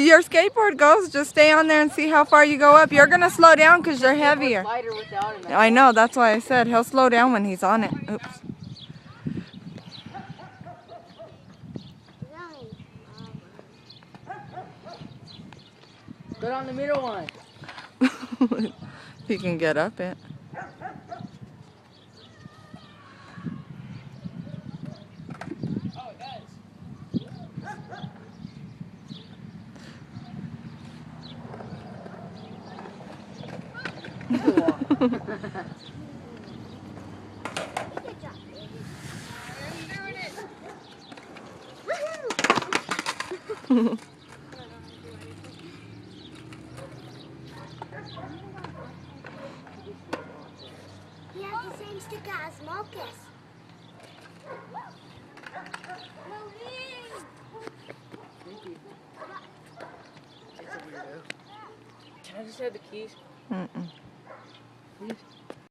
your skateboard goes. Just stay on there and see how far you go up. You're going to slow down because you're heavier. I know, that's why I said he'll slow down when he's on it. Oops. Go down the middle one. He can get up it. Oh, it does. He has the same sticker as Marcus. Thank you. It's a weirdo. Can I just have the keys? Mm-mm. Please?